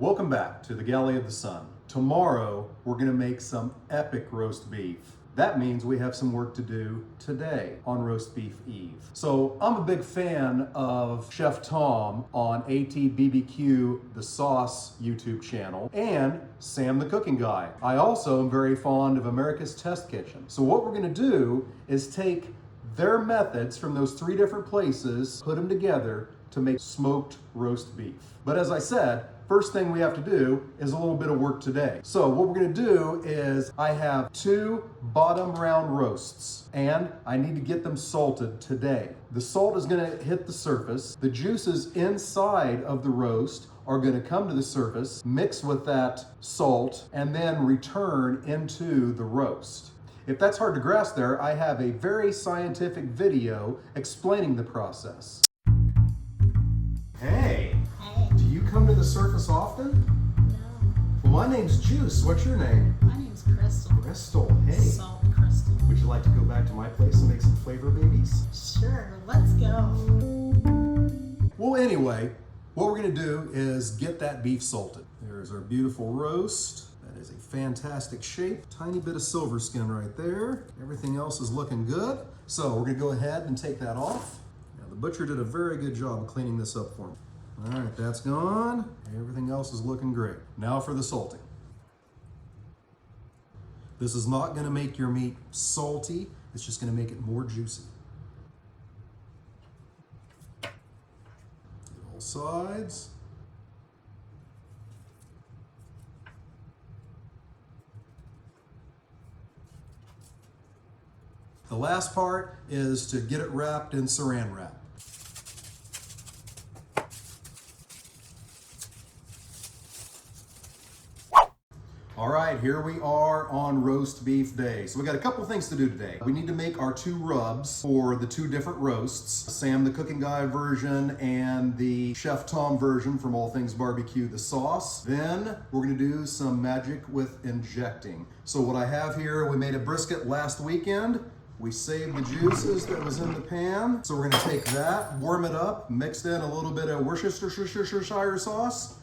Welcome back to the Galley of the Sun. Tomorrow, we're gonna make some epic roast beef. That means we have some work to do today on Roast Beef Eve. So I'm a big fan of Chef Tom on ATBBQ, the Sauce YouTube channel, and Sam the Cooking Guy. I also am very fond of America's Test Kitchen. So what we're gonna do is take their methods from those three different places, put them together to make smoked roast beef. But as I said, first thing we have to do is a little bit of work today. So what we're gonna do is I have 2 bottom round roasts and I need to get them salted today. The salt is gonna hit the surface. The juices inside of the roast are gonna come to the surface, mix with that salt, and then return into the roast. If that's hard to grasp there, I have a very scientific video explaining the process. Hey, do you come to the surface often? No. Well, my name's Juice. What's your name? My name's Crystal. Crystal. Hey. Salt Crystal. Would you like to go back to my place and make some flavor babies? Sure, let's go. Well, anyway, what we're gonna do is get that beef salted. There's our beautiful roast. That is a fantastic shape. Tiny bit of silver skin right there. Everything else is looking good. So we're gonna go ahead and take that off. Now, the butcher did a very good job of cleaning this up for me. All right, that's gone. Everything else is looking great. Now for the salting. This is not gonna make your meat salty. It's just gonna make it more juicy. All sides. The last part is to get it wrapped in saran wrap. All right, here we are on roast beef day. So we got a couple things to do today. We need to make our 2 rubs for the 2 different roasts, Sam the Cooking Guy version and the Chef Tom version from All Things Barbecue, the sauce. Then we're gonna do some magic with injecting. So what I have here, we made a brisket last weekend. We saved the juices that was in the pan. So we're gonna take that, warm it up, mix in a little bit of Worcestershire sauce,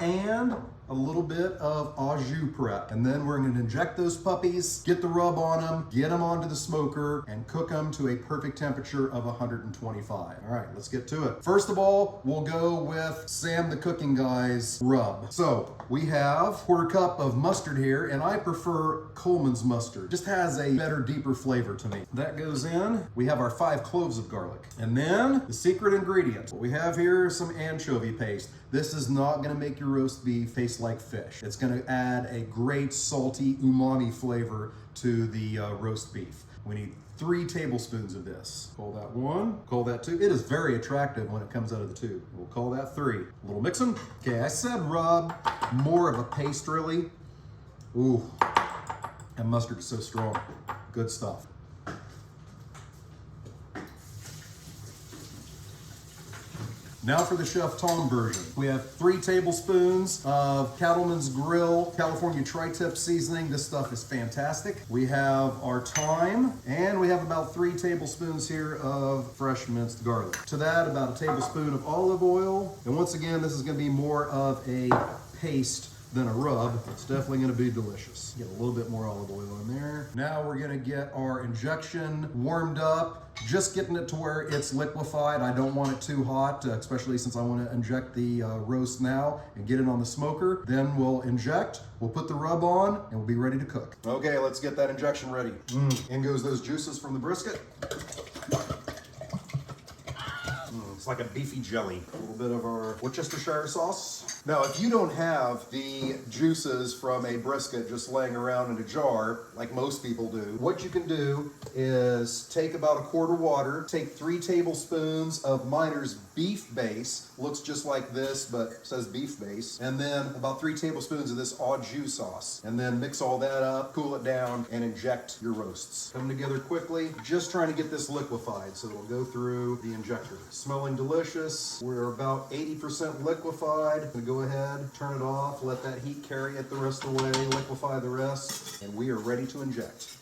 and a little bit of au jus prep. And then we're gonna inject those puppies, get the rub on them, get them onto the smoker, and cook them to a perfect temperature of 125. All right, let's get to it. First of all, we'll go with Sam the Cooking Guy's rub. So we have 1/4 cup of mustard here, and I prefer Coleman's mustard. Just has a better, deeper flavor to me. That goes in. We have our 5 cloves of garlic. And then the secret ingredient. What we have here is some anchovy paste. This is not gonna make your roast beef taste like fish. It's gonna add a great salty umami flavor to the roast beef. We need 3 tablespoons of this. Call that 1, call that 2. It is very attractive when it comes out of the tube. We'll call that 3. A little mixing. Okay, I said rub, more of a paste really. Ooh, that mustard is so strong. Good stuff. Now for the Chef Tom version. We have 3 tablespoons of Cattleman's Grill California tri-tip seasoning. This stuff is fantastic. We have our thyme, and we have about 3 tablespoons here of fresh minced garlic. To that, about a tablespoon of olive oil. And once again, this is gonna be more of a paste than a rub. It's definitely gonna be delicious. Get a little bit more olive oil in there. Now we're gonna get our injection warmed up, just getting it to where it's liquefied. I don't want it too hot, especially since I wanna inject the roast now and get it on the smoker. Then we'll inject, we'll put the rub on, and we'll be ready to cook. Okay, let's get that injection ready. In goes those juices from the brisket. It's like a beefy jelly. A little bit of our Worcestershire sauce. Now, if you don't have the juices from a brisket just laying around in a jar, like most people do, what you can do is take about a quart of water, take 3 tablespoons of Miner's beef base, looks just like this, but says beef base, and then about 3 tablespoons of this au jus sauce, and then mix all that up, cool it down, and inject your roasts. Come together quickly, just trying to get this liquefied so it'll go through the injector. Smelling delicious. We're about 80% liquefied. I'm gonna go ahead, turn it off, let that heat carry it the rest of the way, liquefy the rest, and we are ready to inject.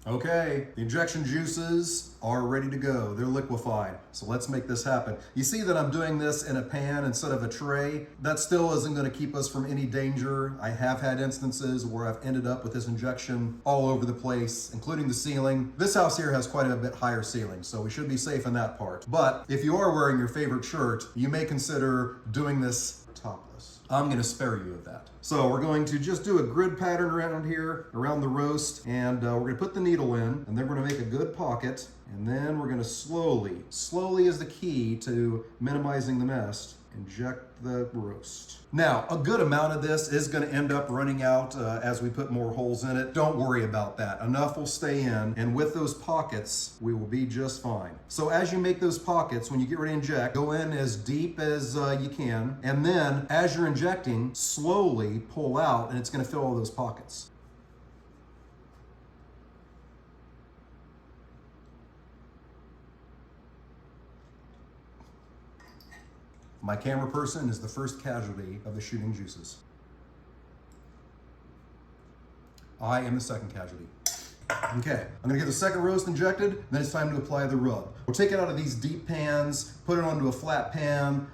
Okay, the injection juices are ready to go. They're liquefied. So let's make this happen. You see that I'm doing this in a pan instead of a tray. That still isn't going to keep us from any danger. I have had instances where I've ended up with this injection all over the place, including the ceiling. This house here has quite a bit higher ceiling, so we should be safe in that part. But if you are wearing your favorite shirt, you may consider doing this topless. I'm going to spare you of that. So we're going to just do a grid pattern around here, around the roast, and we're going to put the needle in, and then we're going to make a good pocket, and then we're going to slowly is the key to minimizing the mess, inject the roast. Now, a good amount of this is going to end up running out as we put more holes in it. Don't worry about that. Enough will stay in, and with those pockets, we will be just fine. So as you make those pockets, when you get ready to inject, go in as deep as you can, and then as you're injecting, slowly pull out, and it's going to fill all those pockets. My camera person is the first casualty of the shooting juices. I am the second casualty. Okay, I'm gonna get the second roast injected, then it's time to apply the rub. We'll take it out of these deep pans, put it onto a flat pan,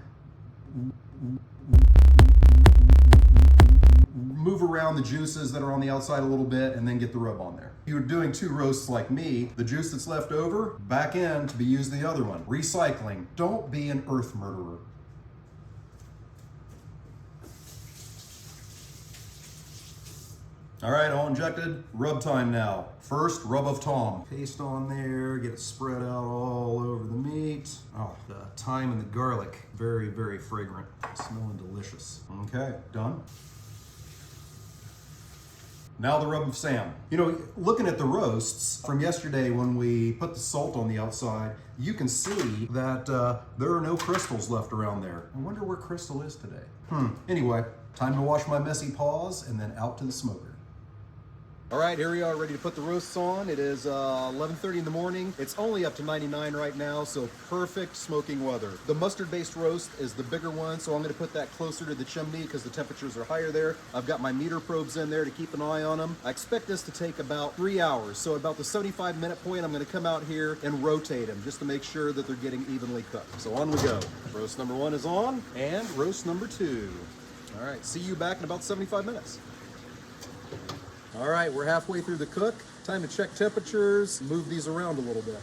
move around the juices that are on the outside a little bit, and then get the rub on there. If you're doing two roasts like me, the juice that's left over, back in to be used in the other one. Recycling. Don't be an earth murderer. All right, all injected, rub time now. First, rub of Tom. Paste on there, get it spread out all over the meat. Oh, the thyme and the garlic, very, very fragrant. Smelling delicious. Okay, done. Now the rub of Sam. You know, looking at the roasts from yesterday when we put the salt on the outside, you can see that there are no crystals left around there. I wonder where Crystal is today. Anyway, time to wash my messy paws and then out to the smoker. All right, here we are ready to put the roasts on. It is 11:30 in the morning. It's only up to 99 right now, so perfect smoking weather. The mustard-based roast is the bigger one, so I'm gonna put that closer to the chimney because the temperatures are higher there. I've got my meter probes in there to keep an eye on them. I expect this to take about 3 hours, so about the 75-minute point, I'm gonna come out here and rotate them just to make sure that they're getting evenly cooked. So on we go. Roast number 1 is on, and roast number 2. All right, see you back in about 75 minutes. All right, we're halfway through the cook. Time to check temperatures, move these around a little bit.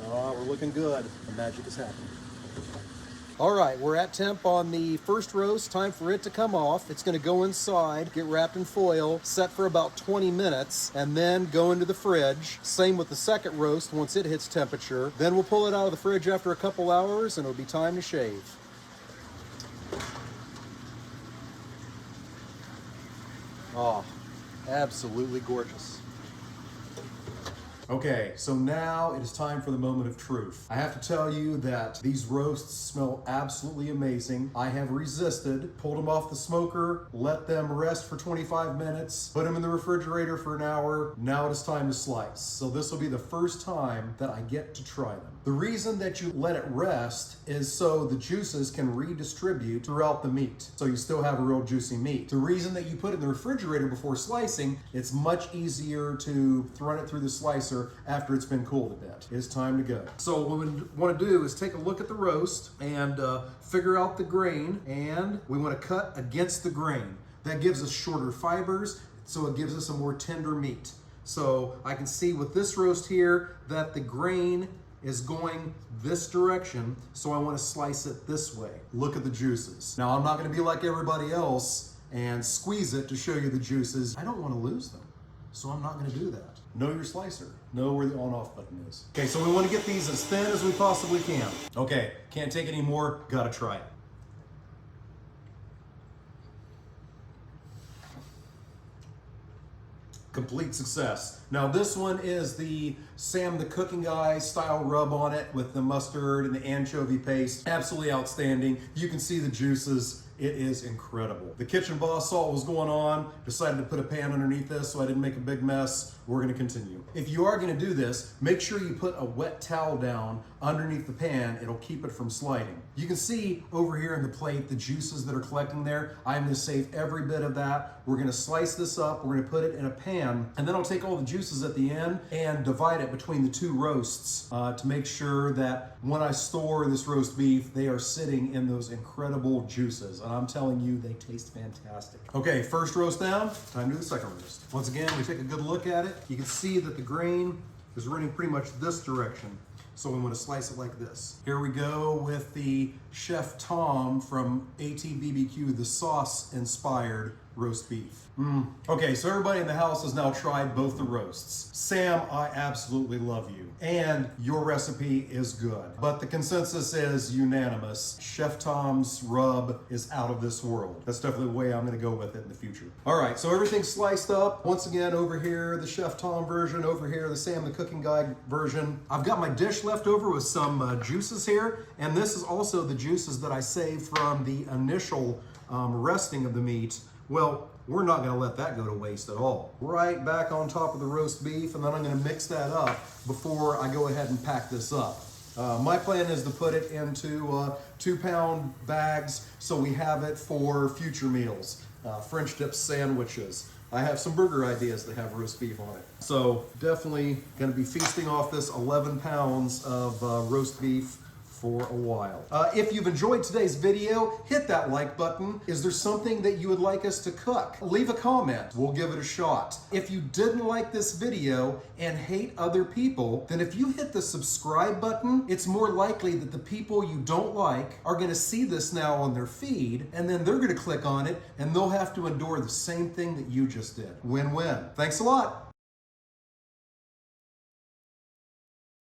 Oh, we're looking good. The magic is happening. All right, we're at temp on the first roast. Time for it to come off. It's gonna go inside, get wrapped in foil, set for about 20 minutes, and then go into the fridge. Same with the second roast once it hits temperature. Then we'll pull it out of the fridge after a couple hours, and it'll be time to shave. Oh, absolutely gorgeous. Okay, so now it is time for the moment of truth. I have to tell you that these roasts smell absolutely amazing. I have resisted, pulled them off the smoker, let them rest for 25 minutes, put them in the refrigerator for an hour. Now it is time to slice. So this will be the first time that I get to try them. The reason that you let it rest is so the juices can redistribute throughout the meat, so you still have a real juicy meat. The reason that you put it in the refrigerator before slicing, it's much easier to run it through the slicer after it's been cooled a bit. It's time to go. So what we want to do is take a look at the roast and figure out the grain, and we want to cut against the grain. That gives us shorter fibers, so it gives us a more tender meat. So I can see with this roast here that the grain is going this direction, so I want to slice it this way. Look at the juices. Now I'm not going to be like everybody else and squeeze it to show you the juices. I don't want to lose them, so I'm not going to do that. Know your slicer. Know where the on-off button is. Okay, so we want to get these as thin as we possibly can. Okay, can't take any more, gotta try it. Complete success. Now this one is the Sam the Cooking Guy style rub on it with the mustard and the anchovy paste. Absolutely outstanding. You can see the juices. It is incredible. The kitchen boss saw what was going on, decided to put a pan underneath this so I didn't make a big mess. We're gonna continue. If you are gonna do this, make sure you put a wet towel down underneath the pan. It'll keep it from sliding. You can see over here in the plate the juices that are collecting there. I'm gonna save every bit of that. We're gonna slice this up, we're gonna put it in a pan, and then I'll take all the juices at the end and divide it between the two roasts to make sure that when I store this roast beef, they are sitting in those incredible juices. And I'm telling you, they taste fantastic. Okay, first roast down, time to do the second roast. Once again, we take a good look at it. You can see that the grain is running pretty much this direction. So we want to slice it like this. Here we go with the Chef Tom from ATBBQ, the sauce-inspired roast beef. Okay, so everybody in the house has now tried both the roasts. Sam, I absolutely love you. And your recipe is good. But the consensus is unanimous. Chef Tom's rub is out of this world. That's definitely the way I'm gonna go with it in the future. All right, so everything's sliced up. Once again, over here, the Chef Tom version. Over here, the Sam the Cooking Guy version. I've got my dish left over with some juices here. And this is also the juices that I saved from the initial resting of the meat. Well, we're not gonna let that go to waste at all. Right back on top of the roast beef, and then I'm gonna mix that up before I go ahead and pack this up. My plan is to put it into 2-pound bags so we have it for future meals. French dip sandwiches. I have some burger ideas that have roast beef on it. So definitely gonna be feasting off this 11 pounds of roast beef for a while. If you've enjoyed today's video, hit that like button. Is there something that you would like us to cook? Leave a comment, we'll give it a shot. If you didn't like this video and hate other people, then if you hit the subscribe button, it's more likely that the people you don't like are gonna see this now on their feed, and then they're gonna click on it and they'll have to endure the same thing that you just did. Win-win. Thanks a lot.